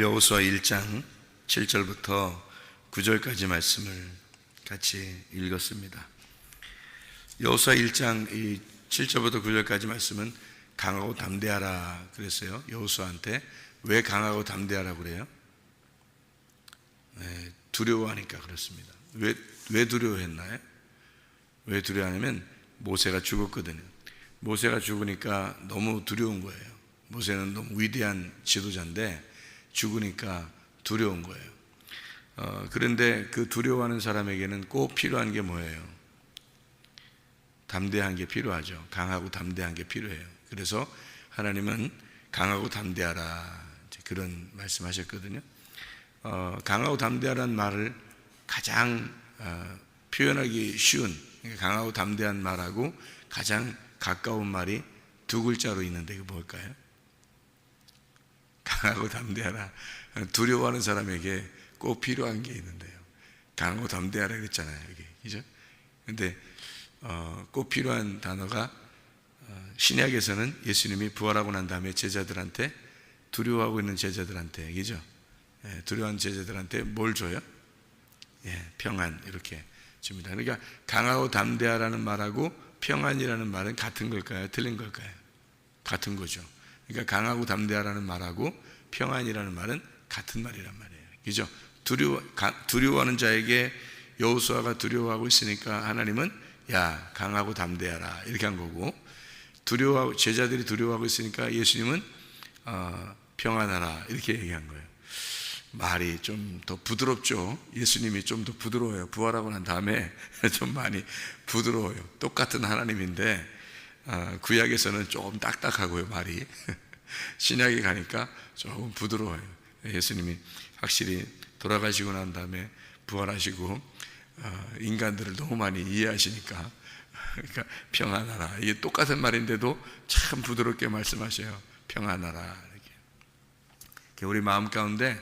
여호수아 1장 7절부터 9절까지 말씀을 같이 읽었습니다. 여호수아 1장 7절부터 9절까지 말씀은 강하고 담대하라 그랬어요. 여호수아한테 왜 강하고 담대하라고 그래요? 두려워하니까 그렇습니다. 왜 두려워했나요? 왜 두려워하냐면 모세가 죽었거든요. 모세가 죽으니까 너무 두려운 거예요. 모세는 너무 위대한 지도자인데 죽으니까 두려운 거예요. 그런데 그 두려워하는 사람에게는 꼭 필요한 게 뭐예요? 담대한 게 필요하죠. 강하고 담대한 게 필요해요. 그래서 하나님은 강하고 담대하라 그런 말씀하셨거든요. 강하고 담대하라는 말을 가장 표현하기 쉬운, 강하고 담대한 말하고 가장 가까운 말이 두 글자로 있는데 이게 뭘까요? 강하고 담대하라. 두려워하는 사람에게 꼭 필요한 게 있는데요. 강하고 담대하라 그랬잖아요, 이게. 그죠? 근데 꼭 필요한 단어가 신약에서는 예수님이 부활하고 난 다음에 제자들한테, 두려워하고 있는 제자들한테, 그죠? 두려워하는 제자들한테 뭘 줘요? 평안 이렇게 줍니다. 그러니까 강하고 담대하라는 말하고 평안이라는 말은 같은 걸까요? 틀린 걸까요? 같은 거죠. 그러니까 강하고 담대하라는 말하고 평안이라는 말은 같은 말이란 말이에요. 그죠? 두려워하는 자에게 여호수아가 두려워하고 있으니까 하나님은 야, 강하고 담대하라 이렇게 한 거고, 제자들이 두려워하고 있으니까 예수님은 평안하라 이렇게 얘기한 거예요. 말이 좀 더 부드럽죠. 예수님이 좀 더 부드러워요. 부활하고 난 다음에 좀 많이 부드러워요. 똑같은 하나님인데 구약에서는 좀 딱딱하고요, 말이. 신약에 가니까 조금 부드러워요. 예수님이 확실히 돌아가시고 난 다음에 부활하시고 인간들을 너무 많이 이해하시니까, 그러니까 평안하라, 이게 똑같은 말인데도 참 부드럽게 말씀하셔요. 평안하라 이렇게. 우리 마음 가운데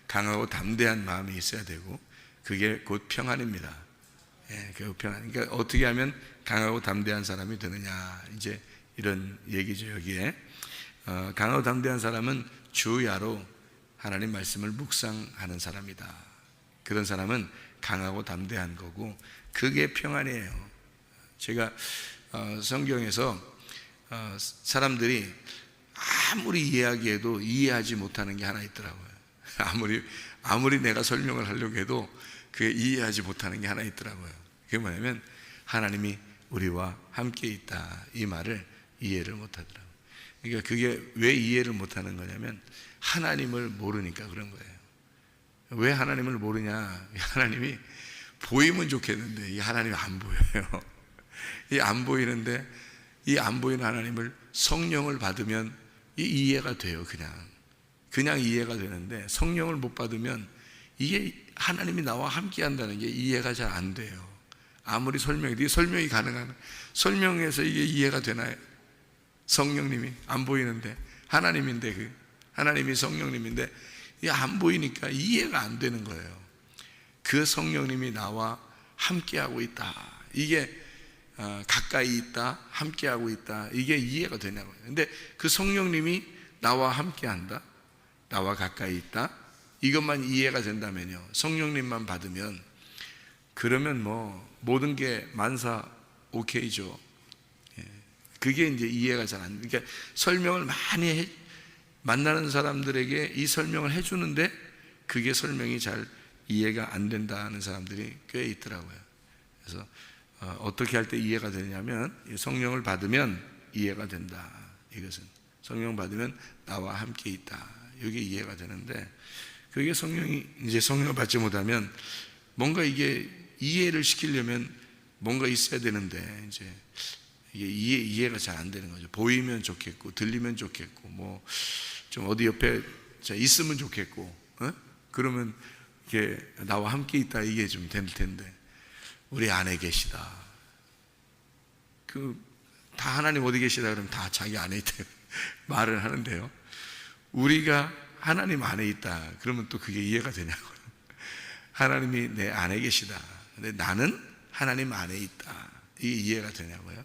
강하고 담대한 마음이 있어야 되고, 그게 곧 평안입니다. 그 평안. 그러니까 어떻게 하면 강하고 담대한 사람이 되느냐, 이제 이런 얘기죠. 여기에 강하고 담대한 사람은 주야로 하나님 말씀을 묵상하는 사람이다. 그런 사람은 강하고 담대한 거고, 그게 평안이에요. 제가 성경에서 사람들이 아무리 이해하기에도 이해하지 못하는 게 하나 있더라고요. 아무리 내가 설명을 하려고 해도 그게 이해하지 못하는 게 하나 있더라고요. 그게 뭐냐면 하나님이 우리와 함께 있다, 이 말을 이해를 못하더라고요. 그러니까 그게 왜 이해를 못하는 거냐면 하나님을 모르니까 그런 거예요. 왜 하나님을 모르냐? 하나님이 보이면 좋겠는데 이 하나님이 안 보여요. 이 안 보이는데, 이 안 보이는 하나님을 성령을 받으면 이해가 돼요. 그냥 이해가 되는데, 성령을 못 받으면 이게 하나님이 나와 함께 한다는 게 이해가 잘 안 돼요. 아무리 설명이 가능한, 설명해서 이게 이해가 되나요? 성령님이 안 보이는데, 하나님인데, 하나님이 성령님인데 이게 안 보이니까 이해가 안 되는 거예요. 그 성령님이 나와 함께하고 있다, 이게 가까이 있다, 함께하고 있다, 이게 이해가 되냐고요. 근데 그 성령님이 나와 함께한다, 나와 가까이 있다, 이것만 이해가 된다면요, 성령님만 받으면, 그러면 뭐 모든 게 만사 오케이죠. 그게 이제 이해가 잘 안 돼. 그러니까 설명을 많이 만나는 사람들에게 이 설명을 해주는데 그게 설명이 잘 이해가 안 된다는 사람들이 꽤 있더라고요. 그래서 어떻게 할 때 이해가 되냐면, 성령을 받으면 이해가 된다. 이것은 성령 받으면 나와 함께 있다, 이게 이해가 되는데, 그게 성령을 받지 못하면 뭔가 이게 이해를 시키려면 뭔가 있어야 되는데, 이제 이게 이해가 잘 안 되는 거죠. 보이면 좋겠고, 들리면 좋겠고, 뭐 좀 어디 옆에 있으면 좋겠고, 그러면 이게 나와 함께 있다, 이게 좀 될 텐데, 우리 안에 계시다, 다 하나님 어디 계시다 그러면 다 자기 안에 있다 말을 하는데요, 우리가 하나님 안에 있다 그러면 또 그게 이해가 되냐고요. 하나님이 내 안에 계시다, 근데 나는 하나님 안에 있다, 이게 이해가 되냐고요.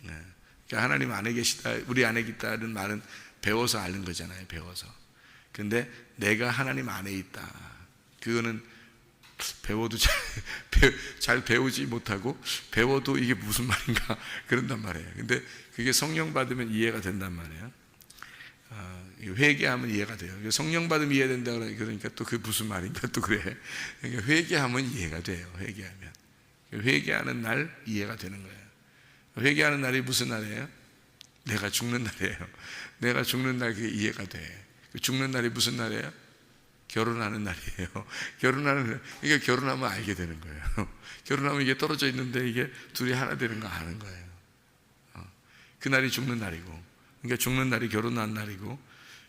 그러니까 하나님 안에 계시다, 우리 안에 있다는 말은 배워서 아는 거잖아요. 배워서. 근데 내가 하나님 안에 있다. 그거는 배워도 잘 배우지 못하고 배워도 이게 무슨 말인가 그런단 말이에요. 근데 그게 성령 받으면 이해가 된단 말이에요. 회개하면 이해가 돼요. 성령 받으면 이해된다 그러니까 또 그게 무슨 말인가 또 그래. 그러니까 회개하면 이해가 돼요. 회개하면. 회개하는 날 이해가 되는 거예요. 회개하는 날이 무슨 날이에요? 내가 죽는 날이에요. 내가 죽는 날 그게 이해가 돼. 죽는 날이 무슨 날이에요? 결혼하는 날이에요. 결혼하는 날. 그러니까 결혼하면 알게 되는 거예요. 결혼하면 이게 떨어져 있는데 이게 둘이 하나 되는 거 아는 거예요. 그 날이 죽는 날이고, 그러니까 죽는 날이 결혼한 날이고,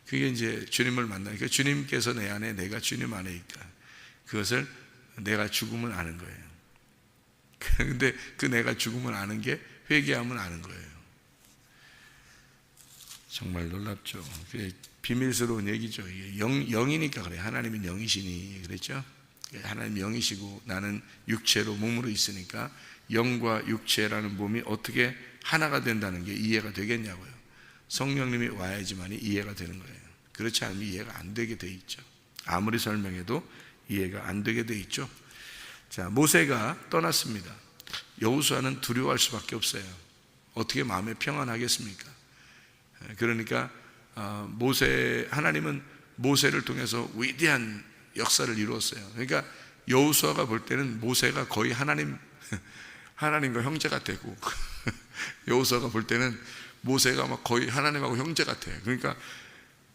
그게 이제 주님을 만나니까 주님께서 내 안에, 내가 주님 안에 있다. 그것을 내가 죽으면 아는 거예요. 근데 그 내가 죽으면 아는 게 회개하면 아는 거예요. 정말 놀랍죠. 비밀스러운 얘기죠. 영이니까 그래. 하나님은 영이시니 그랬죠. 하나님 영이시고 나는 육체로 몸으로 있으니까 영과 육체라는 몸이 어떻게 하나가 된다는 게 이해가 되겠냐고요. 성령님이 와야지만이 이해가 되는 거예요. 그렇지 않으면 이해가 안 되게 돼 있죠. 아무리 설명해도 이해가 안 되게 돼 있죠. 자, 모세가 떠났습니다. 여호수아는 두려워할 수밖에 없어요. 어떻게 마음에 평안하겠습니까? 그러니까 하나님은 모세를 통해서 위대한 역사를 이루었어요. 그러니까 여호수아가 볼 때는 모세가 거의 하나님과 형제가 되고 여호수아가 볼 때는 모세가 막 거의 하나님하고 형제 같아요. 그러니까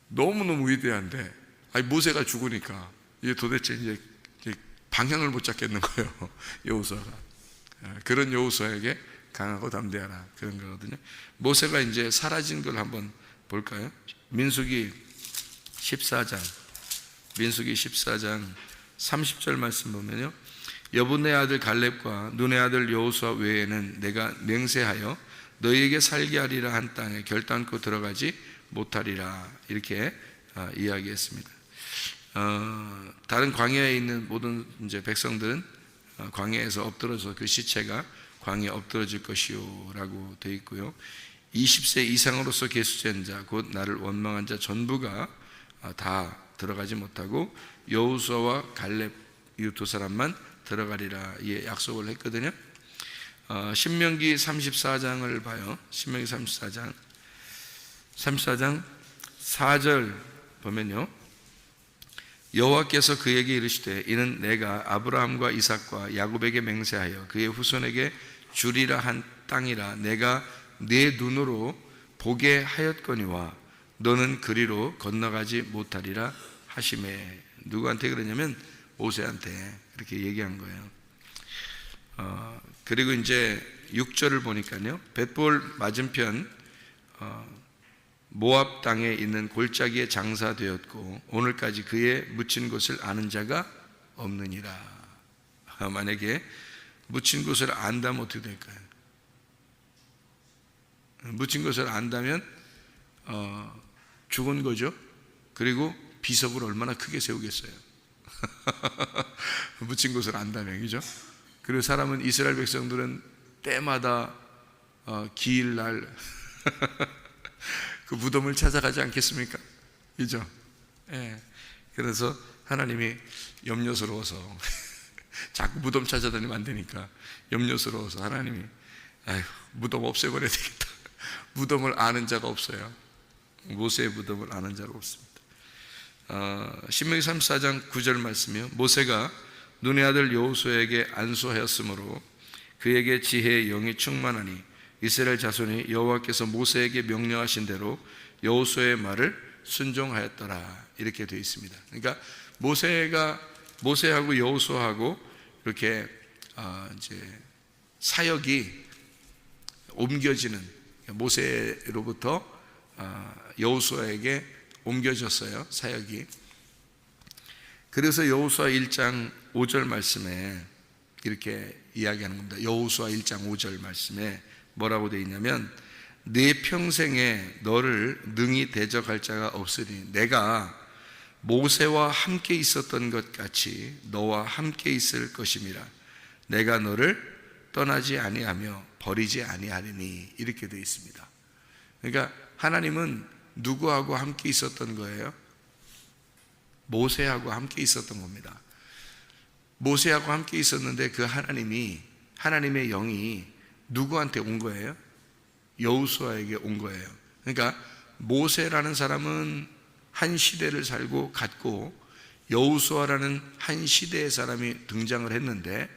너무너무 위대한데 모세가 죽으니까 이게 도대체 이제 방향을 못 잡겠는 거예요. 여호수아가. 그런 여호수아에게 강하고 담대하라 그런 거거든요. 모세가 이제 사라진 걸 한번 볼까요? 민수기 14장 30절 말씀 보면요, 여분의 아들 갈렙과 눈의 아들 여호수아 외에는 내가 맹세하여 너희에게 살게 하리라 한 땅에 결단코 들어가지 못하리라 이렇게 이야기했습니다. 다른 광야에 있는 모든 이제 백성들은 광야에서 엎드러서 그 시체가 광야에 엎드러질 것이요 라고 되어 있고요, 20세 이상으로서 계수된 자 곧 나를 원망한 자 전부가 다 들어가지 못하고 여호수아와 갈렙 이 두 사람만 들어가리라 예, 약속을 했거든요. 신명기 34장을 봐요. 신명기 34장 4절 보면요, 여호와께서 그에게 이르시되 이는 내가 아브라함과 이삭과 야곱에게 맹세하여 그의 후손에게 주리라 한 땅이라 내가 네 눈으로 보게 하였거니와 너는 그리로 건너가지 못하리라 하시매. 누구한테 그러냐면 모세한테 이렇게 얘기한 거예요. 그리고 이제 6절을 보니까요, 벳볼 맞은편 모압 땅에 있는 골짜기에 장사되었고 오늘까지 그의 묻힌 곳을 아는 자가 없느니라. 만약에 묻힌 곳을 안다면 어떻게 될까요? 묻힌 것을 안다면 죽은 거죠. 그리고 비석을 얼마나 크게 세우겠어요. 묻힌 것을 안다면, 그죠? 그리고 사람은, 이스라엘 백성들은 때마다 기일날 그 무덤을 찾아가지 않겠습니까? 그죠? 예. 그래서 하나님이 염려스러워서 자꾸 무덤 찾아다니면 안 되니까 염려스러워서 하나님이 무덤 없애버려야 되겠다. 무덤을 아는 자가 없어요. 모세의 무덤을 아는 자가 없습니다. 신명기 34장 9절 말씀이요, 모세가 눈의 아들 여호수아에게 안수하였으므로 그에게 지혜의 영이 충만하니 이스라엘 자손이 여호와께서 모세에게 명령하신 대로 여호수아의 말을 순종하였더라 이렇게 되어 있습니다. 그러니까 모세하고 여호수아하고 이렇게 이제 사역이 옮겨지는, 모세로부터 여호수아에게 옮겨졌어요, 사역이. 그래서 여호수아 1장 5절 말씀에 이렇게 이야기하는 겁니다. 여호수아 1장 5절 말씀에 뭐라고 되어 있냐면, 내 평생에 너를 능히 대적할 자가 없으니 내가 모세와 함께 있었던 것 같이 너와 함께 있을 것임이라. 내가 너를 떠나지 아니하며 버리지 아니하리니 이렇게 되어 있습니다. 그러니까 하나님은 누구하고 함께 있었던 거예요? 모세하고 함께 있었던 겁니다. 모세하고 함께 있었는데 그 하나님의 영이 누구한테 온 거예요? 여호수아에게 온 거예요. 그러니까 모세라는 사람은 한 시대를 살고 갔고 여호수아라는 한 시대의 사람이 등장을 했는데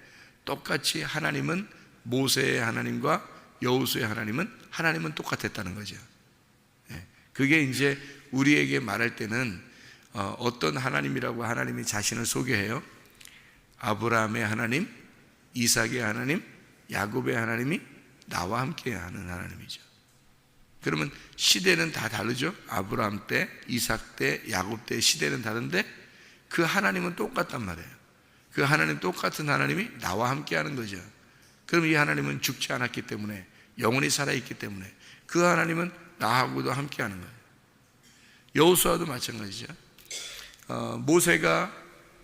똑같이 하나님은 모세의 하나님과 여호수아의 하나님은 똑같았다는 거죠. 그게 이제 우리에게 말할 때는 어떤 하나님이라고 하나님이 자신을 소개해요? 아브라함의 하나님, 이삭의 하나님, 야곱의 하나님이 나와 함께 하는 하나님이죠. 그러면 시대는 다 다르죠. 아브라함 때, 이삭 때, 야곱 때 시대는 다른데 그 하나님은 똑같단 말이에요. 그 하나님, 똑같은 하나님이 나와 함께 하는 거죠. 그럼 이 하나님은 죽지 않았기 때문에, 영원히 살아있기 때문에 그 하나님은 나하고도 함께 하는 거예요. 여호수아도 마찬가지죠. 모세가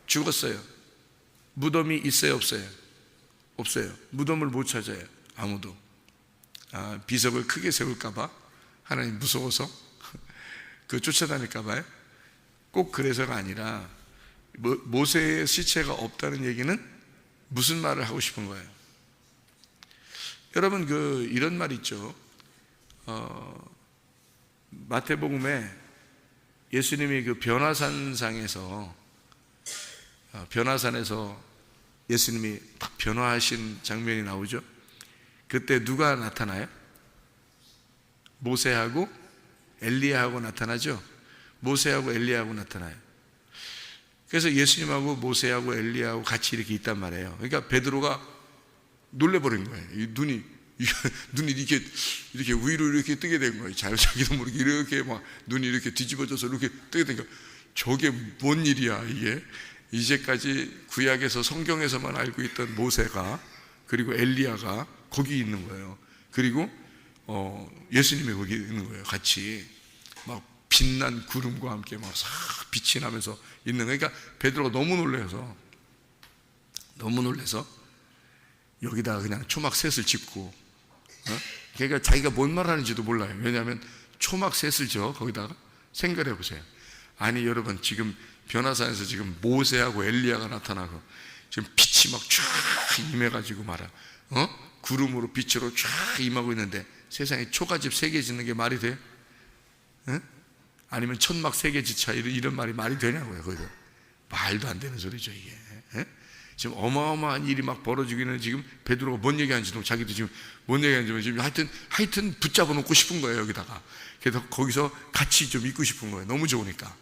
죽었어요. 무덤이 있어요, 없어요? 없어요. 무덤을 못 찾아요, 아무도. 비석을 크게 세울까봐, 하나님 무서워서 쫓아다닐까봐요. 꼭 그래서가 아니라 모세의 시체가 없다는 얘기는 무슨 말을 하고 싶은 거예요? 여러분, 이런 말 있죠. 마태복음에 예수님이 변화산상에서 변화산에서 예수님이 딱 변화하신 장면이 나오죠. 그때 누가 나타나요? 모세하고 엘리야하고 나타나죠. 모세하고 엘리야하고 나타나요. 그래서 예수님하고 모세하고 엘리야하고 같이 이렇게 있단 말이에요. 그러니까 베드로가 놀래버린 거예요. 눈이 이렇게 위로 이렇게 뜨게 된 거예요. 자기도 모르게 이렇게 막 눈이 이렇게 뒤집어져서 이렇게 뜨게 된 거예요. 저게 뭔 일이야, 이게? 이제까지 구약에서 성경에서만 알고 있던 모세가, 그리고 엘리야가 거기 있는 거예요. 그리고 예수님이 거기 있는 거예요. 같이 막 빛난 구름과 함께 막 싹 빛이 나면서 있는 거예요. 그러니까 베드로가 너무 놀라서 여기다가 그냥 초막셋을 짓고, 그러니까 자기가 뭔 말하는지도 몰라요. 왜냐하면 초막셋을 져 거기다가. 생각해 보세요. 아니 여러분, 지금 변화산에서 지금 모세하고 엘리야가 나타나고 지금 빛이 막 쫙 임해가지고 말아, 구름으로 빛으로 쫙 임하고 있는데 세상에 초가집 3개 짓는 게 말이 돼요? 아니면 천막 3개 짓자, 이런 말이 말이 되냐고요. 거기서 말도 안 되는 소리죠, 이게. 지금 어마어마한 일이 막 벌어지기는, 지금 베드로가 뭔 얘기하는지도, 자기도 지금 뭔 얘기하는지 지금 하여튼 붙잡아 놓고 싶은 거예요, 여기다가. 그래서 거기서 같이 좀 있고 싶은 거예요. 너무 좋으니까.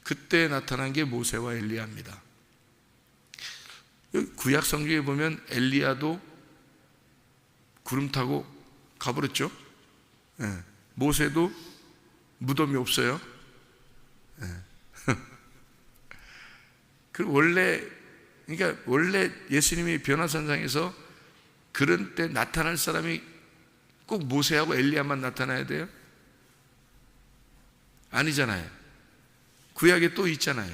그때 나타난 게 모세와 엘리야입니다. 구약 성경에 보면 엘리야도 구름 타고 가버렸죠. 모세도 무덤이 없어요. 그러니까 원래 예수님이 변화산상에서 그런 때 나타날 사람이 꼭 모세하고 엘리야만 나타나야 돼요? 아니잖아요. 구약에 또 있잖아요.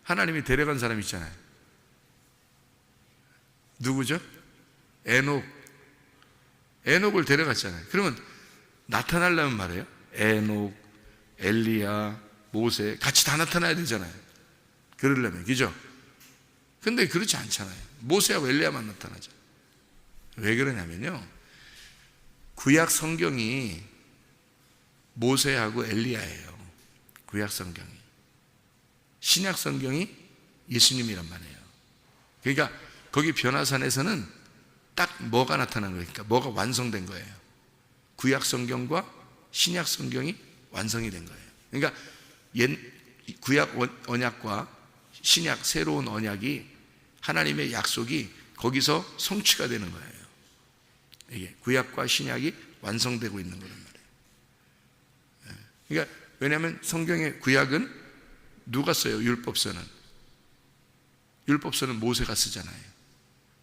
하나님이 데려간 사람이 있잖아요. 누구죠? 에녹을 데려갔잖아요. 그러면 나타나려면 말이에요, 에녹, 엘리야, 모세 같이 다 나타나야 되잖아요. 그러려면, 그죠? 근데 그렇지 않잖아요. 모세하고 엘리야만 나타나죠. 왜 그러냐면요, 구약 성경이 모세하고 엘리야예요. 구약 성경이. 신약 성경이 예수님이란 말이에요. 그러니까 거기 변화산에서는 딱 뭐가 나타난 거예요? 그러니까 뭐가 완성된 거예요? 구약 성경과 신약 성경이 완성이 된 거예요. 그러니까 구약 언약과 신약 새로운 언약이, 하나님의 약속이 거기서 성취가 되는 거예요. 이게 구약과 신약이 완성되고 있는 거란 말이에요. 그러니까 왜냐하면 성경의 구약은 누가 써요? 율법서는 모세가 쓰잖아요.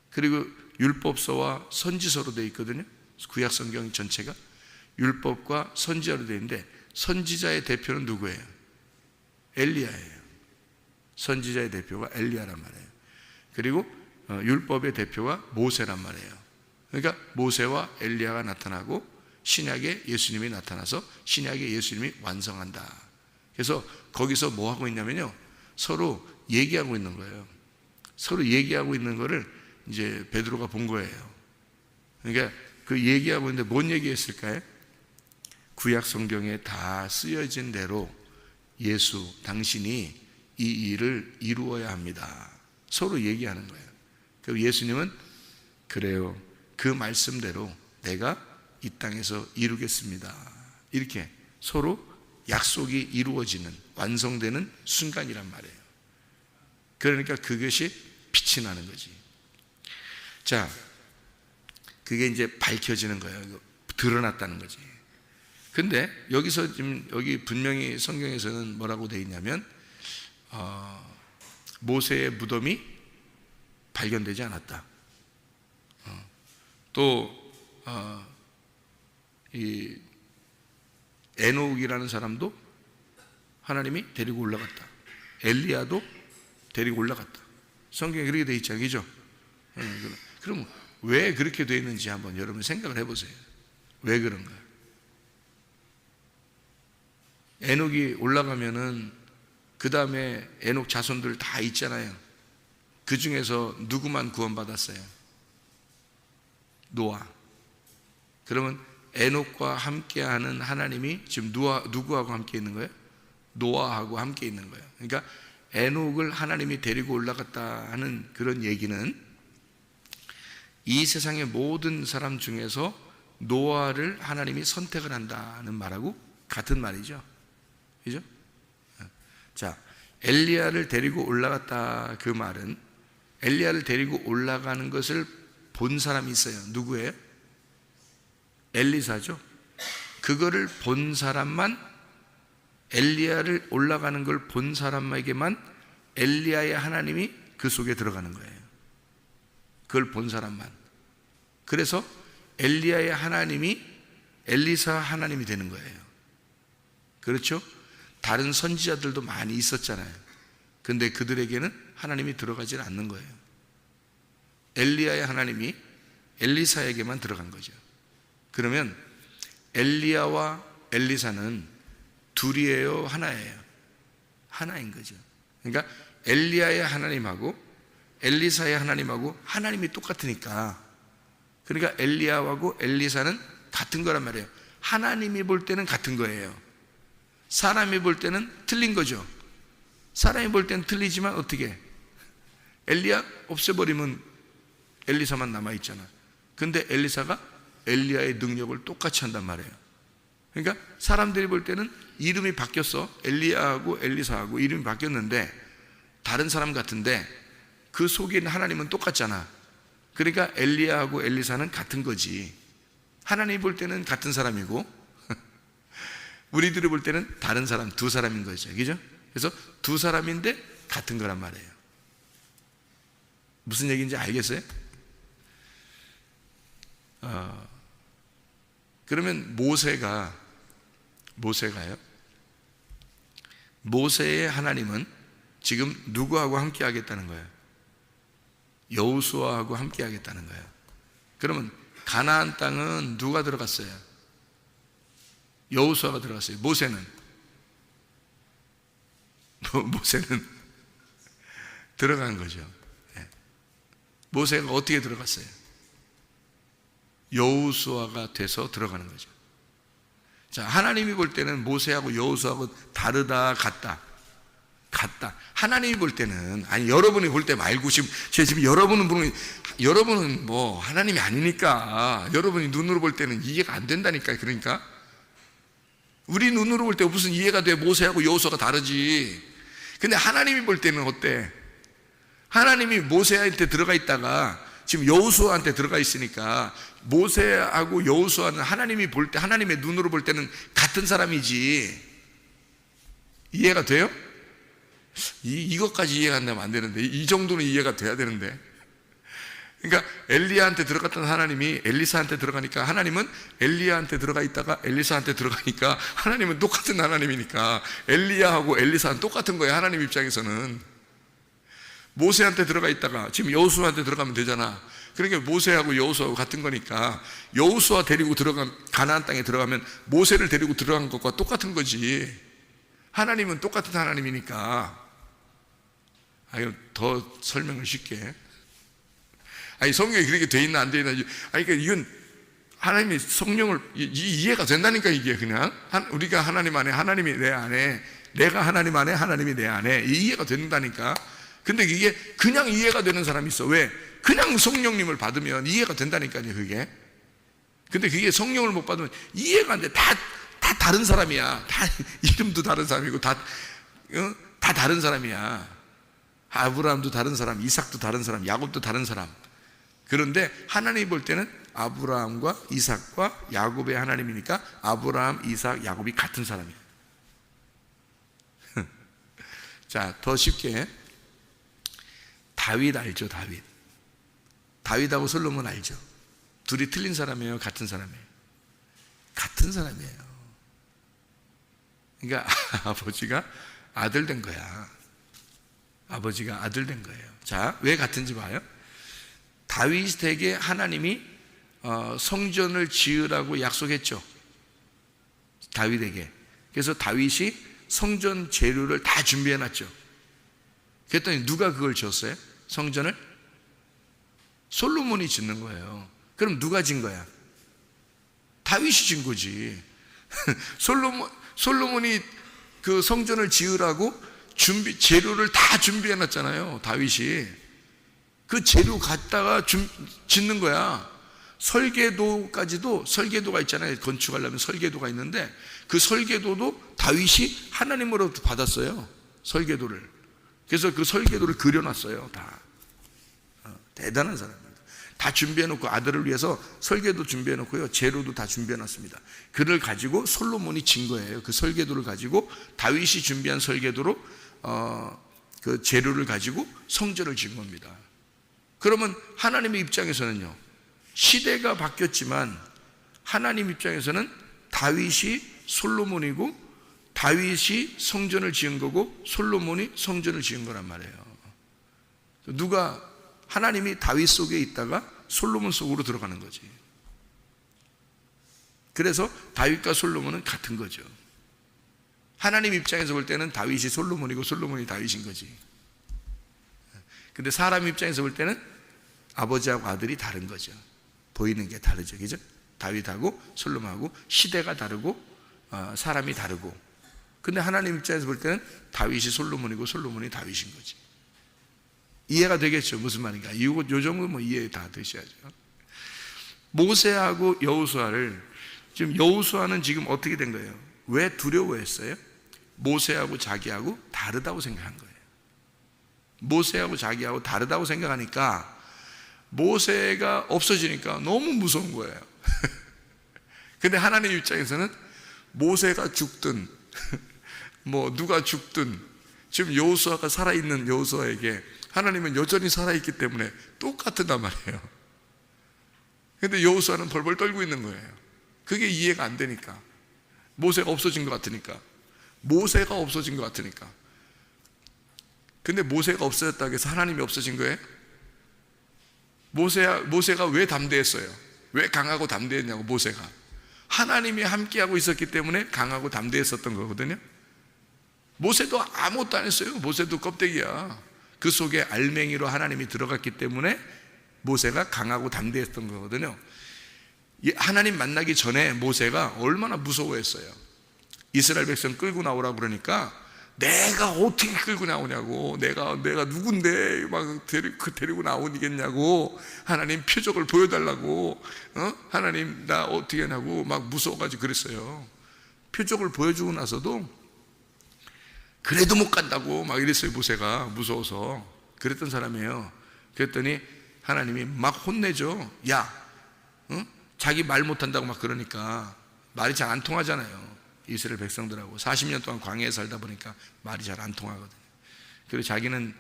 그리고 율법서와 선지서로 되어 있거든요. 구약 성경 전체가 율법과 선지자로 되어 있는데, 선지자의 대표는 누구예요? 엘리야예요. 선지자의 대표가 엘리야란 말이에요. 그리고 율법의 대표가 모세란 말이에요. 그러니까 모세와 엘리야가 나타나고 신약에 예수님이 나타나서 신약에 예수님이 완성한다. 그래서 거기서 뭐 하고 있냐면요, 서로 얘기하고 있는 거예요. 서로 얘기하고 있는 거를 이제 베드로가 본 거예요. 그러니까 그 얘기하고 있는데 뭔 얘기했을까요? 구약 성경에 다 쓰여진 대로 예수, 당신이 이 일을 이루어야 합니다. 서로 얘기하는 거예요. 그리고 예수님은 그래요, 그 말씀대로 내가 이 땅에서 이루겠습니다. 이렇게 서로 약속이 이루어지는, 완성되는 순간이란 말이에요. 그러니까 그것이 빛이 나는 거지. 자, 그게 이제 밝혀지는 거예요. 드러났다는 거지. 근데 여기서 지금 여기 분명히 성경에서는 뭐라고 되어 있냐면 모세의 무덤이 발견되지 않았다. 또 이 에녹이라는 사람도 하나님이 데리고 올라갔다. 엘리야도 데리고 올라갔다. 성경에 그렇게 되어 있죠, 그죠? 그럼 왜 그렇게 되어 있는지 한번 여러분 생각을 해보세요. 왜 그런가? 에녹이 올라가면은 그 다음에 에녹 자손들 다 있잖아요. 그 중에서 누구만 구원받았어요? 노아. 그러면 에녹과 함께하는 하나님이 지금 누구하고 함께 있는 거예요? 노아하고 함께 있는 거예요. 그러니까 에녹을 하나님이 데리고 올라갔다 하는 그런 얘기는 이 세상의 모든 사람 중에서 노아를 하나님이 선택을 한다는 말하고 같은 말이죠. 그죠? 자, 엘리야를 데리고 올라갔다, 그 말은 엘리야를 데리고 올라가는 것을 본 사람이 있어요. 누구예요? 엘리사죠. 그거를 본 사람만, 엘리야를 올라가는 걸 본 사람에게만 엘리야의 하나님이 그 속에 들어가는 거예요. 그걸 본 사람만. 그래서 엘리야의 하나님이 엘리사 하나님이 되는 거예요. 그렇죠? 다른 선지자들도 많이 있었잖아요. 근데 그들에게는 하나님이 들어가지 않는 거예요. 엘리야의 하나님이 엘리사에게만 들어간 거죠. 그러면 엘리야와 엘리사는 둘이에요, 하나예요? 하나인 거죠. 그러니까 엘리야의 하나님하고 엘리사의 하나님하고 하나님이 똑같으니까, 그러니까 엘리야하고 엘리사는 같은 거란 말이에요. 하나님이 볼 때는 같은 거예요. 사람이 볼 때는 틀린 거죠. 사람이 볼 때는 틀리지만 어떻게? 엘리야 없애버리면 엘리사만 남아있잖아. 근데 엘리사가 엘리야의 능력을 똑같이 한단 말이에요. 그러니까 사람들이 볼 때는 이름이 바뀌었어. 엘리야하고 엘리사하고 이름이 바뀌었는데 다른 사람 같은데 그 속에 있는 하나님은 똑같잖아. 그러니까 엘리야하고 엘리사는 같은 거지. 하나님이 볼 때는 같은 사람이고 우리들이 볼 때는 다른 사람, 두 사람인 거죠. 그죠? 그래서 두 사람인데 같은 거란 말이에요. 무슨 얘기인지 알겠어요? 그러면 모세가요? 모세의 하나님은 지금 누구하고 함께 하겠다는 거예요? 여호수아하고 함께 하겠다는 거예요. 그러면 가나안 땅은 누가 들어갔어요? 여호수아가 들어갔어요. 모세는 들어간 거죠. 모세가 어떻게 들어갔어요? 여호수아가 돼서 들어가는 거죠. 자, 하나님이 볼 때는 모세하고 여호수아하고 다르다, 같다. 하나님이 볼 때는, 아니 여러분이 볼 때 말고 지금 여러분은 뭐 하나님이 아니니까 여러분이 눈으로 볼 때는 이해가 안 된다니까요. 그러니까 우리 눈으로 볼 때 무슨 이해가 돼? 모세하고 여호수아가 다르지. 근데 하나님이 볼 때는 어때? 하나님이 모세한테 들어가 있다가 지금 여호수아한테 들어가 있으니까 모세하고 여호수아는 하나님이 볼 때, 하나님의 눈으로 볼 때는 같은 사람이지. 이해가 돼요? 이것까지 이해가 안 되면 안 되는데, 이 정도는 이해가 돼야 되는데. 그러니까 엘리야한테 들어갔던 하나님이 엘리사한테 들어가니까, 하나님은 엘리야한테 들어가 있다가 엘리사한테 들어가니까 하나님은 똑같은 하나님이니까 엘리야하고 엘리사는 똑같은 거예요. 하나님 입장에서는. 모세한테 들어가 있다가 지금 여호수아한테 들어가면 되잖아. 그러니까 모세하고 여호수아하고 같은 거니까 여호수아 데리고 가나안 땅에 들어가면 모세를 데리고 들어간 것과 똑같은 거지. 하나님은 똑같은 하나님이니까. 더 설명을 쉽게. 성경에 그렇게 돼 있나 안 돼 있나. 그러니까 이건 하나님이 성령을 이해가 된다니까. 이게 그냥 우리가 하나님 안에, 하나님이 내 안에, 내가 하나님 안에, 하나님이 내 안에, 이해가 된다니까. 근데 이게 그냥 이해가 되는 사람이 있어. 왜? 그냥 성령님을 받으면 이해가 된다니까요, 그게. 근데 그게 성령을 못 받으면 이해가 안 돼. 다 다른 사람이야. 다 이름도 다른 사람이고 다 다른 사람이야. 아브라함도 다른 사람, 이삭도 다른 사람, 야곱도 다른 사람. 그런데 하나님이 볼 때는 아브라함과 이삭과 야곱의 하나님이니까 아브라함, 이삭, 야곱이 같은 사람이에요. 자, 더 쉽게 다윗 알죠? 다윗하고 솔로몬 알죠? 둘이 틀린 사람이에요? 같은 사람이에요? 같은 사람이에요. 그러니까 아버지가 아들 된 거야. 아버지가 아들 된 거예요. 자, 왜 같은지 봐요. 다윗에게 하나님이 성전을 지으라고 약속했죠. 다윗에게. 그래서 다윗이 성전 재료를 다 준비해 놨죠. 그랬더니 누가 그걸 지었어요? 성전을? 솔로몬이 짓는 거예요. 그럼 누가 진 거야? 다윗이 진 거지. 솔로몬이 그 성전을 지으라고 재료를 다 준비해 놨잖아요. 다윗이. 그 재료 갖다가 짓는 거야. 설계도가 있잖아요. 건축하려면 설계도가 있는데 그 설계도도 다윗이 하나님으로부터 받았어요. 설계도를. 그래서 그 설계도를 그려놨어요. 다. 대단한 사람입니다. 다 준비해놓고 아들을 위해서 설계도 준비해놓고요. 재료도 다 준비해놨습니다. 그를 가지고 솔로몬이 진 거예요. 그 설계도를 가지고 다윗이 준비한 설계도로 그 재료를 가지고 성전을 지은 겁니다. 그러면 하나님의 입장에서는요, 시대가 바뀌었지만 하나님 입장에서는 다윗이 솔로몬이고 다윗이 성전을 지은 거고 솔로몬이 성전을 지은 거란 말이에요. 하나님이 다윗 속에 있다가 솔로몬 속으로 들어가는 거지. 그래서 다윗과 솔로몬은 같은 거죠. 하나님 입장에서 볼 때는 다윗이 솔로몬이고 솔로몬이 다윗인 거지. 근데 사람 입장에서 볼 때는 아버지하고 아들이 다른 거죠. 보이는 게 다르죠. 그죠? 다윗하고 솔로몬하고 시대가 다르고 사람이 다르고. 근데 하나님 입장에서 볼 때는 다윗이 솔로몬이고 솔로몬이 다윗인 거지. 이해가 되겠죠? 무슨 말인가? 요 정도 이해 다 되셔야죠. 모세하고 여호수아를, 지금 여호수아는 지금 어떻게 된 거예요? 왜 두려워했어요? 모세하고 자기하고 다르다고 생각한 거예요. 모세하고 자기하고 다르다고 생각하니까 모세가 없어지니까 너무 무서운 거예요. 근데 하나님 입장에서는 모세가 죽든 누가 죽든 지금 여호수아가 살아있는 여호수아에게 하나님은 여전히 살아있기 때문에 똑같단 말이에요. 근데 여호수아는 벌벌 떨고 있는 거예요. 그게 이해가 안 되니까. 모세가 없어진 것 같으니까. 근데 모세가 없어졌다고 해서 하나님이 없어진 거예요? 모세가 왜 담대했어요? 왜 강하고 담대했냐고. 모세가 하나님이 함께하고 있었기 때문에 강하고 담대했었던 거거든요. 모세도 아무것도 안 했어요. 모세도 껍데기야. 그 속에 알맹이로 하나님이 들어갔기 때문에 모세가 강하고 담대했던 거거든요. 하나님 만나기 전에 모세가 얼마나 무서워했어요. 이스라엘 백성 끌고 나오라고 그러니까 내가 어떻게 끌고 나오냐고, 내가 누군데 막 데리고 나오겠냐고, 하나님 표적을 보여달라고, 하나님 나 어떻게 하냐고 막 무서워가지고 그랬어요. 표적을 보여주고 나서도 그래도 못 간다고 막 이랬어요. 모세가 무서워서. 그랬던 사람이에요. 그랬더니 하나님이 막 혼내죠. 야, 자기 말 못한다고 막 그러니까 말이 잘 안 통하잖아요. 이스라엘 백성들하고 40년 동안 광야에 살다 보니까 말이 잘 안 통하거든요. 그리고 자기는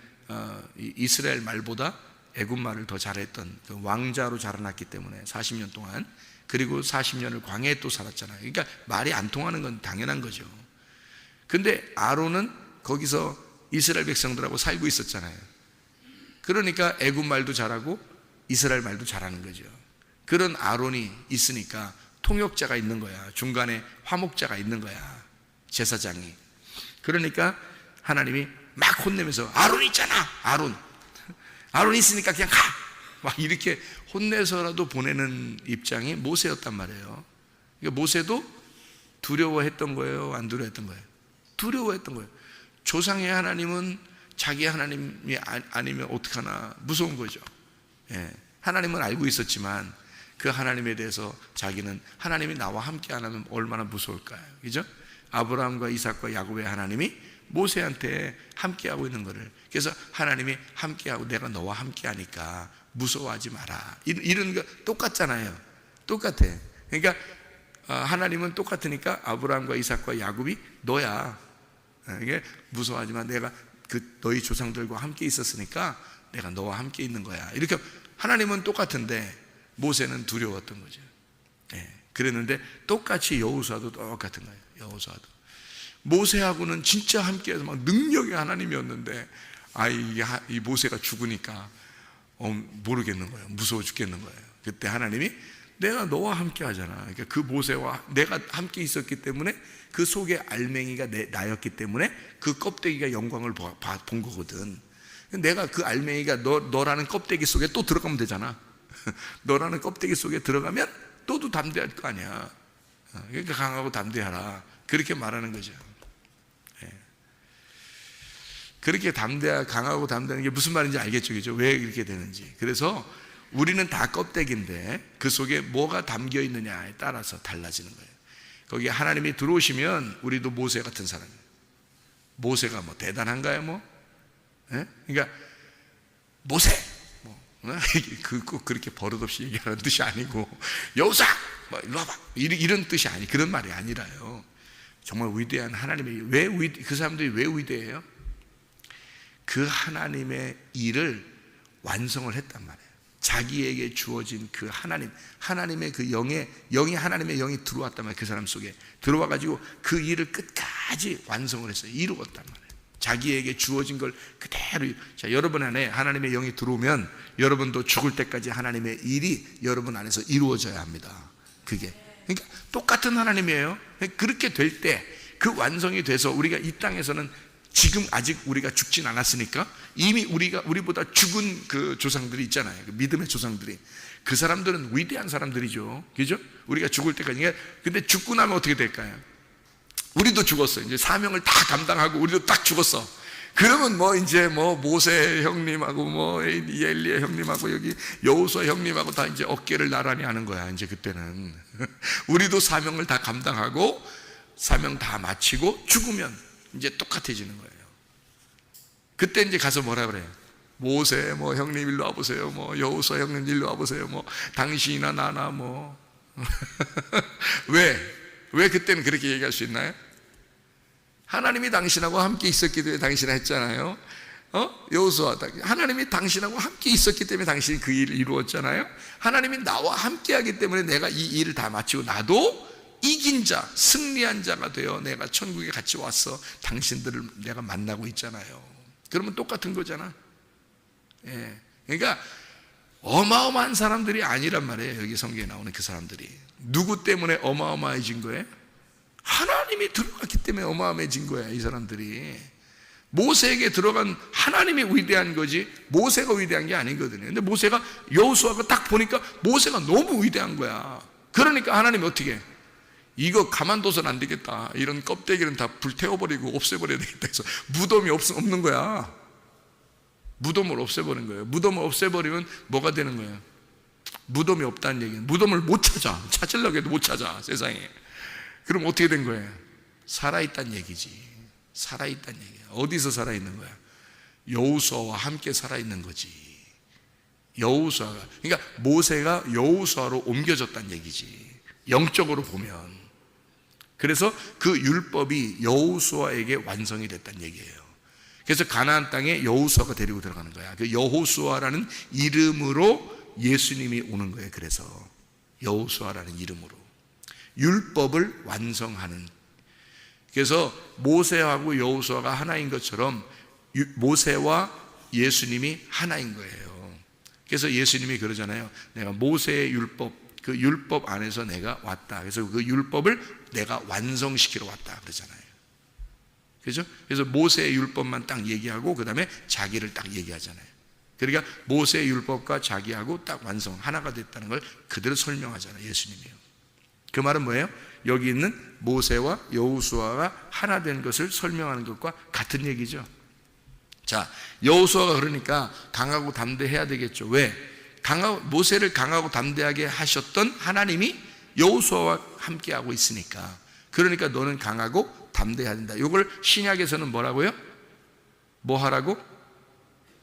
이스라엘 말보다 애굽 말을 더 잘했던 그 왕자로 자라났기 때문에 40년 동안, 그리고 40년을 광야에 또 살았잖아요. 그러니까 말이 안 통하는 건 당연한 거죠. 근데 아론은 거기서 이스라엘 백성들하고 살고 있었잖아요. 그러니까 애굽 말도 잘하고 이스라엘 말도 잘하는 거죠. 그런 아론이 있으니까 통역자가 있는 거야. 중간에 화목자가 있는 거야. 제사장이. 그러니까 하나님이 막 혼내면서 아론 있잖아, 아론 있으니까 그냥 가, 막 이렇게 혼내서라도 보내는 입장이 모세였단 말이에요. 그러니까 모세도 두려워했던 거예요, 안 두려워했던 거예요? 두려워했던 거예요. 조상의 하나님은 자기 하나님이 아니면 어떡하나 무서운 거죠. 예, 하나님은 알고 있었지만 그 하나님에 대해서 자기는 하나님이 나와 함께 안 하면 얼마나 무서울까요? 그죠? 아브라함과 이삭과 야곱의 하나님이 모세한테 함께하고 있는 거를, 그래서 하나님이 함께하고 내가 너와 함께하니까 무서워하지 마라, 이런 거 똑같잖아요. 똑같아. 그러니까 하나님은 똑같으니까 아브라함과 이삭과 야곱이 너야, 이게 무서워하지 마, 내가 그 너희 조상들과 함께 있었으니까 내가 너와 함께 있는 거야, 이렇게. 하나님은 똑같은데 모세는 두려웠던 거죠. 예, 그랬는데 똑같이 여호수아도 똑같은 거예요. 여호수아도 모세하고는 진짜 함께해서 막 능력의 하나님이었는데 이 모세가 죽으니까 모르겠는 거예요. 무서워 죽겠는 거예요. 그때 하나님이 내가 너와 함께 하잖아. 그러니까 그 모세와 내가 함께 있었기 때문에 그 속에 알맹이가 나였기 때문에 그 껍데기가 영광을 본 거거든. 내가 그 알맹이가 너라는 껍데기 속에 또 들어가면 되잖아. 너라는 껍데기 속에 들어가면 너도 담대할 거 아니야. 그러니까 강하고 담대하라, 그렇게 말하는 거죠. 그렇게 강하고 담대하는 게 무슨 말인지 알겠죠, 그죠? 왜 이렇게 되는지. 그래서 우리는 다 껍데기인데 그 속에 뭐가 담겨 있느냐에 따라서 달라지는 거예요. 거기에 하나님이 들어오시면 우리도 모세 같은 사람이에요. 모세가 뭐 대단한가요, 뭐? 예? 그러니까 모세 꼭 그렇게 버릇없이 얘기하는 뜻이 아니고, 여호수아 뭐 일로 와봐, 이런 뜻이 아니, 그런 말이 아니라요. 정말 위대한 하나님이 그 사람들이 왜 위대해요? 그 하나님의 일을 완성을 했단 말이에요. 자기에게 주어진 그 하나님의 그 영이 하나님의 영이 들어왔단 말이에요. 그 사람 속에 들어와가지고 그 일을 끝까지 완성을 했어요. 이루었단 말이에요. 자기에게 주어진 걸 그대로. 자, 여러분 안에 하나님의 영이 들어오면 여러분도 죽을 때까지 하나님의 일이 여러분 안에서 이루어져야 합니다. 그게 그러니까 똑같은 하나님이에요. 그렇게 될 때 그 완성이 돼서 우리가 이 땅에서는 지금 아직 우리가 죽진 않았으니까 이미 우리보다 죽은 그 조상들이 있잖아요. 그 믿음의 조상들이. 그 사람들은 위대한 사람들이죠. 그죠? 우리가 죽을 때까지. 근데 죽고 나면 어떻게 될까요? 우리도 죽었어요. 이제 사명을 다 감당하고 우리도 딱 죽었어. 그러면 이제 모세 형님하고 엘리야 형님하고 여기 여호수아 형님하고 다 이제 어깨를 나란히 하는 거야. 이제 그때는 우리도 사명을 다 감당하고 사명 다 마치고 죽으면 이제 똑같아지는 거예요. 그때 이제 가서 뭐라 그래요? 모세 형님 일로 와보세요. 여호수아 형님 일로 와보세요. 당신이나 나나 왜 그때는 그렇게 얘기할 수 있나요? 하나님이 당신하고 함께 있었기 때문에 당신이 했잖아요. 여호수아, 하나님이 당신하고 함께 있었기 때문에 당신이 그 일을 이루었잖아요. 하나님이 나와 함께 하기 때문에 내가 이 일을 다 마치고 나도 이긴 자, 승리한 자가 되어 내가 천국에 같이 와서 당신들을 내가 만나고 있잖아요. 그러면 똑같은 거잖아. 예. 그러니까 어마어마한 사람들이 아니란 말이에요. 여기 성경에 나오는 그 사람들이. 누구 때문에 어마어마해진 거예요? 하나님이 들어갔기 때문에 어마어마해진 거야. 이 사람들이. 모세에게 들어간 하나님이 위대한 거지 모세가 위대한 게 아니거든요. 근데 모세가 여호수아가 딱 보니까 모세가 너무 위대한 거야. 그러니까 하나님이 어떻게 해? 이거 가만둬서는 안 되겠다. 이런 껍데기는 다 불태워버리고 없애버려야 되겠다 해서 무덤이 없는 거야. 무덤을 없애버린 거예요. 무덤을 없애버리면 뭐가 되는 거예요? 무덤이 없다는 얘기는 무덤을 못 찾으려고 해도 못 찾아, 세상에. 그럼 어떻게 된 거예요? 살아있다는 얘기지. 살아있다는 얘기야. 어디서 살아있는 거야? 여호수아와 함께 살아있는 거지. 여호수아가, 그러니까 모세가 여호수아로 옮겨졌다는 얘기지, 영적으로 보면. 그래서 그 율법이 여호수아에게 완성이 됐다는 얘기예요. 그래서 가나안 땅에 여호수아가 데리고 들어가는 거야. 그 여호수아라는 이름으로 예수님이 오는 거예요. 그래서 여호수아라는 이름으로 율법을 완성하는. 그래서 모세하고 여호수아가 하나인 것처럼 모세와 예수님이 하나인 거예요. 그래서 예수님이 그러잖아요. 내가 모세의 율법, 그 율법 안에서 내가 왔다. 그래서 그 율법을 내가 완성시키러 왔다 그러잖아요. 그죠? 그래서 모세의 율법만 딱 얘기하고 그 다음에 자기를 딱 얘기하잖아요. 그러니까 모세의 율법과 자기하고 딱 완성 하나가 됐다는 걸 그대로 설명하잖아요, 예수님이요. 그 말은 뭐예요? 여기 있는 모세와 여호수아가 하나 된 것을 설명하는 것과 같은 얘기죠. 자, 여호수아가 그러니까 강하고 담대해야 되겠죠. 왜? 모세를 강하고 담대하게 하셨던 하나님이 여호수아와 함께하고 있으니까. 그러니까 너는 강하고 담대해야 된다. 이걸 신약에서는 뭐라고요? 뭐 하라고?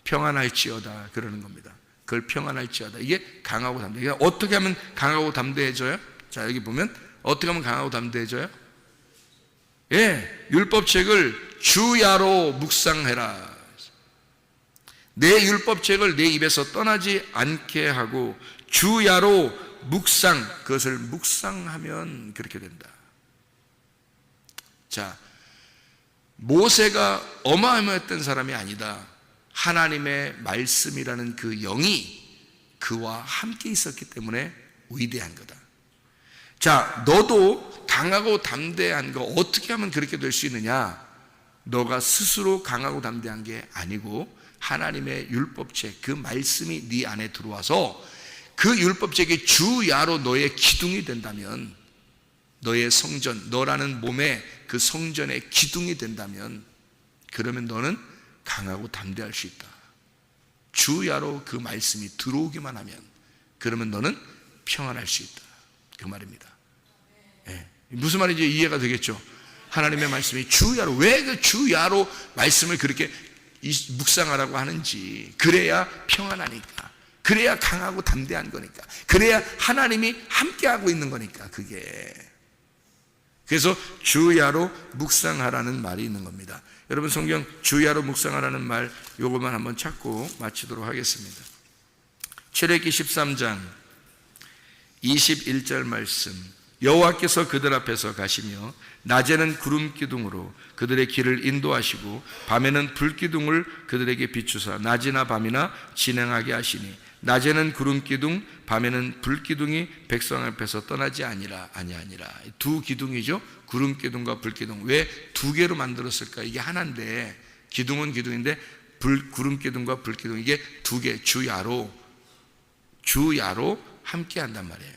평안할지어다 그러는 겁니다. 그걸 평안할지어다. 이게 강하고 담대. 그러니까 어떻게 하면 강하고 담대해져요? 자, 여기 보면 어떻게 하면 강하고 담대해져요? 예, 율법책을 주야로 묵상해라. 내 율법책을 내 입에서 떠나지 않게 하고 주야로 묵상, 그것을 묵상하면 그렇게 된다. 자, 모세가 어마어마했던 사람이 아니다. 하나님의 말씀이라는 그 영이 그와 함께 있었기 때문에 위대한 거다. 자, 너도 강하고 담대한 거 어떻게 하면 그렇게 될 수 있느냐? 너가 스스로 강하고 담대한 게 아니고 하나님의 율법책, 그 말씀이 네 안에 들어와서 그 율법책이 주야로 너의 기둥이 된다면, 너의 성전, 너라는 몸의 그 성전의 기둥이 된다면, 그러면 너는 강하고 담대할 수 있다. 주야로 그 말씀이 들어오기만 하면, 그러면 너는 평안할 수 있다. 그 말입니다. 예. 무슨 말인지 이해가 되겠죠? 하나님의 말씀이 주야로, 왜 그 주야로 말씀을 그렇게 묵상하라고 하는지, 그래야 평안하니까, 그래야 강하고 담대한 거니까, 그래야 하나님이 함께하고 있는 거니까. 그게 그래서 주야로 묵상하라는 말이 있는 겁니다. 여러분, 성경 주야로 묵상하라는 말 요것만 한번 찾고 마치도록 하겠습니다. 출애굽기 13장 21절 말씀. 여호와께서 그들 앞에서 가시며 낮에는 구름 기둥으로 그들의 길을 인도하시고 밤에는 불 기둥을 그들에게 비추사 낮이나 밤이나 진행하게 하시니 낮에는 구름 기둥, 밤에는 불 기둥이 백성 앞에서 떠나지 아니라. 두 기둥이죠. 구름 기둥과 불 기둥. 왜 두 개로 만들었을까? 이게 하나인데, 기둥은 기둥인데 구름 기둥과 불 기둥, 이게 두 개, 주야로 함께 한단 말이에요.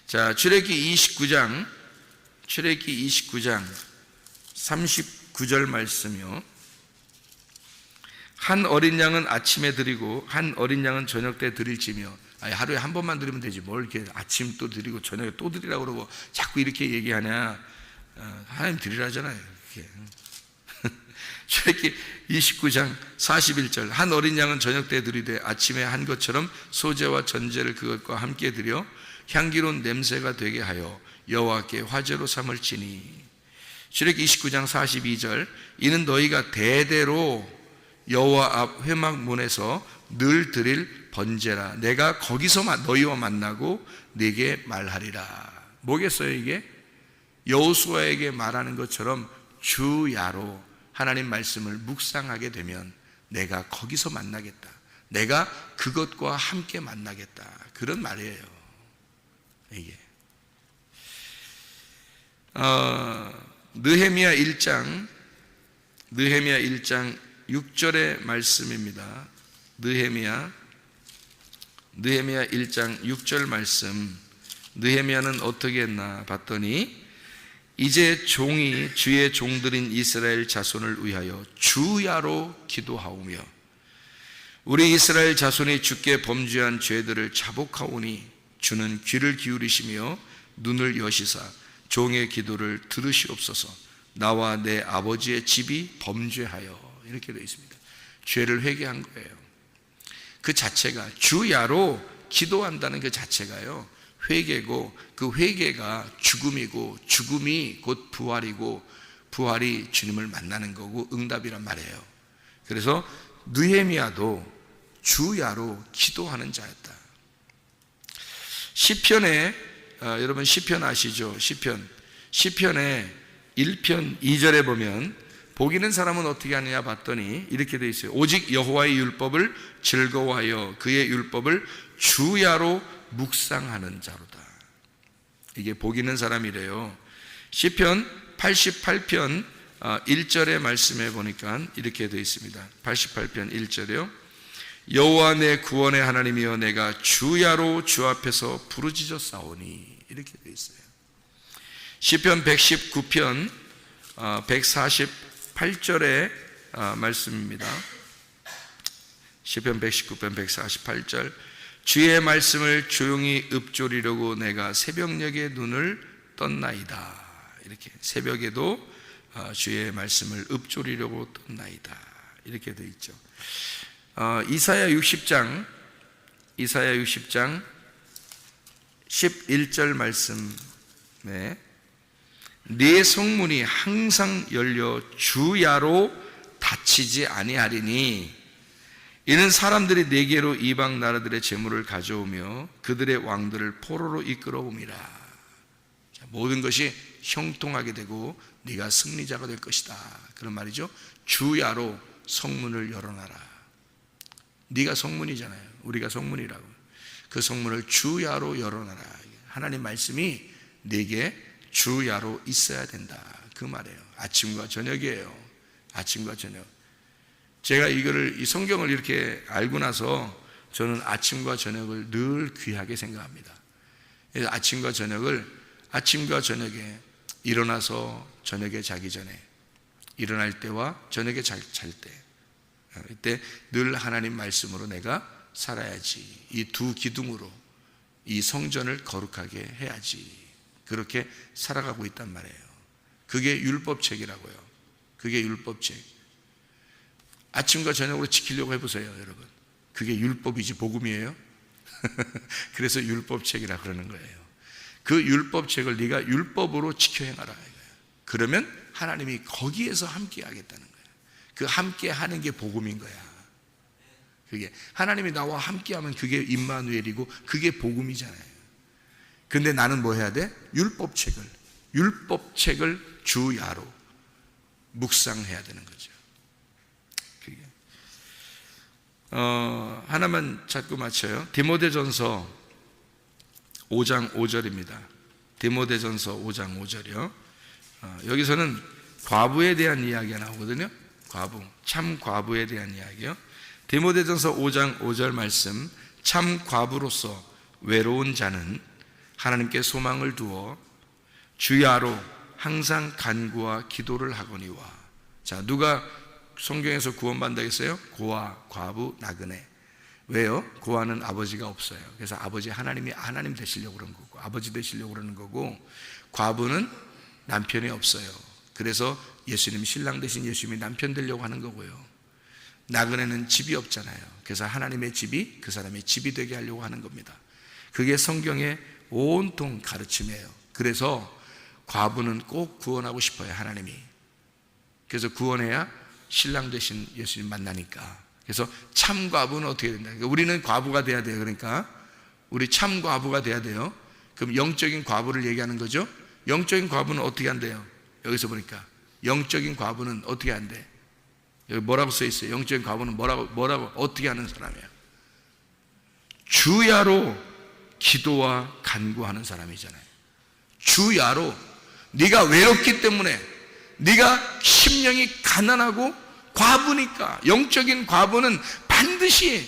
자, 출애굽기 29장 39절 말씀이요. 한 어린 양은 아침에 드리고 한 어린 양은 저녁 때 드릴지며. 하루에 한 번만 드리면 되지 뭘 이렇게 아침 또 드리고 저녁에 또 드리라고 그러고 자꾸 이렇게 얘기하냐. 하나님 드리라잖아요. 출애굽기 29장 41절. 한 어린 양은 저녁 때 드리되 아침에 한 것처럼 소제와 전제를 그것과 함께 드려 향기로운 냄새가 되게 하여 여호와께 화제로 삼을지니. 출애굽기 29장 42절. 이는 너희가 대대로 여호와 앞 회막문에서 늘 드릴 번제라. 내가 거기서 너희와 만나고 네게 말하리라. 뭐겠어요 이게? 여호수아에게 말하는 것처럼 주야로 하나님 말씀을 묵상하게 되면 내가 거기서 만나겠다. 내가 그것과 함께 만나겠다. 그런 말이에요 이게. 느헤미야 1장 6절의 말씀입니다. 느헤미야 1장 6절 말씀. 느헤미야는 어떻게 했나 봤더니 이제 종이 주의 종들인 이스라엘 자손을 위하여 주야로 기도하오며 우리 이스라엘 자손이 주께 범죄한 죄들을 자복하오니 주는 귀를 기울이시며 눈을 여시사 종의 기도를 들으시옵소서. 나와 내 아버지의 집이 범죄하여. 이렇게 되어 있습니다. 죄를 회개한 거예요. 그 자체가 주야로 기도한다는 그 자체가요 회개고, 그 회개가 죽음이고 죽음이 곧 부활이고 부활이 주님을 만나는 거고 응답이란 말이에요. 그래서 느헤미야도 주야로 기도하는 자였다. 시편에 여러분 시편 아시죠? 시편에 1편 2절에 보면 복 있는 사람은 어떻게 하느냐 봤더니 이렇게 되어 있어요. 오직 여호와의 율법을 즐거워하여 그의 율법을 주야로 묵상하는 자로다. 이게 복 있는 사람이래요. 시편 88편 1절의 말씀에 보니까 이렇게 되어 있습니다. 88편 1절이요. 여호와 내 구원의 하나님이여 내가 주야로 주 앞에서 부르짖어 싸우니, 이렇게 되어 있어요. 시편 119편 148절의 말씀입니다. 시편 119편 148절. 주의 말씀을 조용히 읊조리려고 내가 새벽녘에 눈을 떴나이다. 이렇게 새벽에도 주의 말씀을 읊조리려고 떴나이다. 이렇게 되어 있죠. 이사야 60장 11절 말씀에 네 성문이 항상 열려 주야로 닫히지 아니하리니 이는 사람들이 네게로 이방 나라들의 재물을 가져오며 그들의 왕들을 포로로 이끌어옴이라. 모든 것이 형통하게 되고 네가 승리자가 될 것이다, 그런 말이죠. 주야로 성문을 열어놔라. 네가 성문이잖아요. 우리가 성문이라고. 그 성문을 주야로 열어놔라. 하나님 말씀이 네게 주야로 있어야 된다, 그 말이에요. 아침과 저녁이에요. 아침과 저녁. 제가 이 성경을 이렇게 알고 나서 저는 아침과 저녁을 늘 귀하게 생각합니다. 아침과 저녁에 일어나서 저녁에 자기 전에, 일어날 때와 저녁에 잘 때, 이때 늘 하나님 말씀으로 내가 살아야지. 이 두 기둥으로 이 성전을 거룩하게 해야지. 그렇게 살아가고 있단 말이에요. 그게 율법책이라고요. 그게 율법책. 아침과 저녁으로 지키려고 해보세요, 여러분. 그게 율법이지 복음이에요? 그래서 율법책이라 그러는 거예요. 그 율법책을 네가 율법으로 지켜 행하라. 그러면 하나님이 거기에서 함께 하겠다는 거예요. 그 함께 하는 게 복음인 거야. 그게 하나님이 나와 함께 하면 그게 임마누엘이고 그게 복음이잖아요. 근데 나는 뭐 해야 돼? 율법책을 주야로 묵상해야 되는 거죠. 그게 하나만 자꾸 맞춰요. 디모데전서 5장 5절입니다. 디모데전서 5장 5절이요. 여기서는 과부에 대한 이야기가 나오거든요. 과부, 참 과부에 대한 이야기요. 디모데전서 5장 5절 말씀. 참 과부로서 외로운 자는 하나님께 소망을 두어 주야로 항상 간구와 기도를 하거니와. 자, 누가 성경에서 구원받는다 했어요? 고아, 과부, 나그네. 왜요? 고아는 아버지가 없어요. 그래서 아버지 하나님이 하나님 되시려고 그런 거고, 아버지 되시려고 그러는 거고, 과부는 남편이 없어요. 그래서 예수님 신랑 되신 예수님이 남편 되려고 하는 거고요. 나그네는 집이 없잖아요. 그래서 하나님의 집이 그 사람의 집이 되게 하려고 하는 겁니다. 그게 성경의 온통 가르침이에요. 그래서 과부는 꼭 구원하고 싶어요, 하나님이. 그래서 구원해야 신랑 되신 예수님 만나니까. 그래서 참 과부는 어떻게 된다? 그러니까 우리는 과부가 돼야 돼요. 그러니까 우리 참 과부가 돼야 돼요. 그럼 영적인 과부를 얘기하는 거죠. 영적인 과부는 어떻게 한대요? 여기서 보니까 영적인 과부는 어떻게 한대? 여기 뭐라고 써 있어요? 영적인 과부는 뭐라고 어떻게 하는 사람이에요? 주야로 기도와 간구하는 사람이잖아요. 주야로. 네가 외롭기 때문에, 네가 심령이 가난하고 과부니까, 영적인 과부는 반드시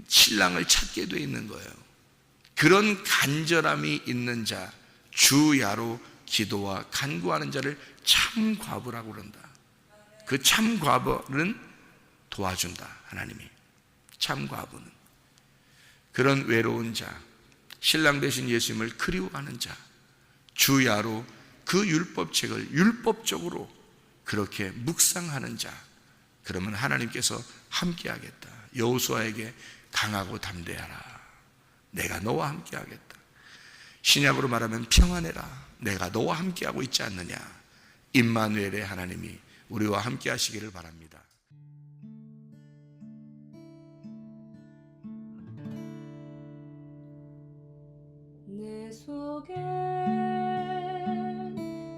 신랑을 찾게 돼 있는 거예요. 그런 간절함이 있는 자, 주야로 기도와 간구하는 자를 참 과부라고 그런다. 그 참 과부는 도와준다, 하나님이. 참 과부는 그런 외로운 자, 신랑 되신 예수님을 그리워하는 자, 주야로 그 율법책을 율법적으로 그렇게 묵상하는 자, 그러면 하나님께서 함께 하겠다. 여호수아에게 강하고 담대하라. 내가 너와 함께 하겠다. 신약으로 말하면 평안해라. 내가 너와 함께 하고 있지 않느냐. 임마누엘의 하나님이 우리와 함께 하시기를 바랍니다. 내 속에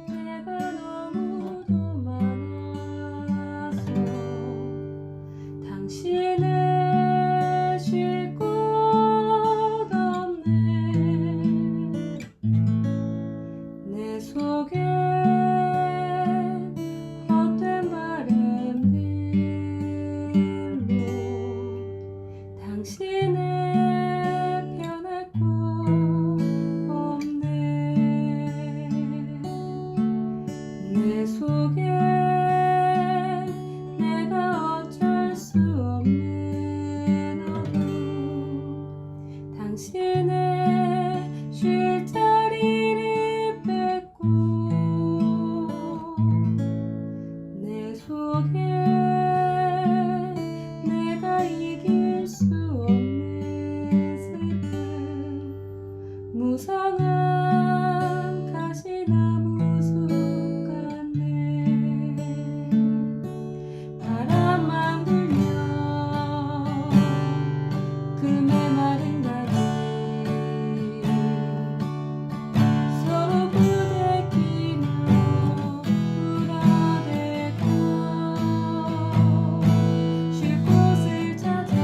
내가 너무도 많아서 당신을 쉴 곳 없네. 내 속에 당신의 변할 곳 없네. 내 속에 내가 어쩔 수 없는 어둠, 당신의 쉴 자리를 뺏고 내 속에 내가 이길 수 없는 슬픔, 무성한 가시나무 숲 같네. 바람만 불면 그 메마른 다리 서로 부대끼며 울어대고 쉴 곳을 찾아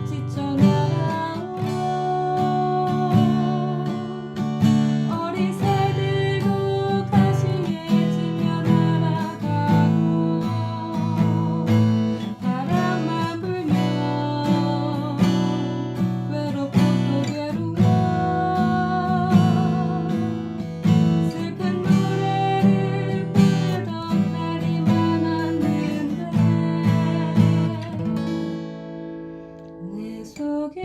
지쳐 날아온 어린 새들도 가시에 지며 날아가고, 바람만 불면 외롭고 또 괴로워 슬픈 노래를 부르던 날이 많았는데 내 속에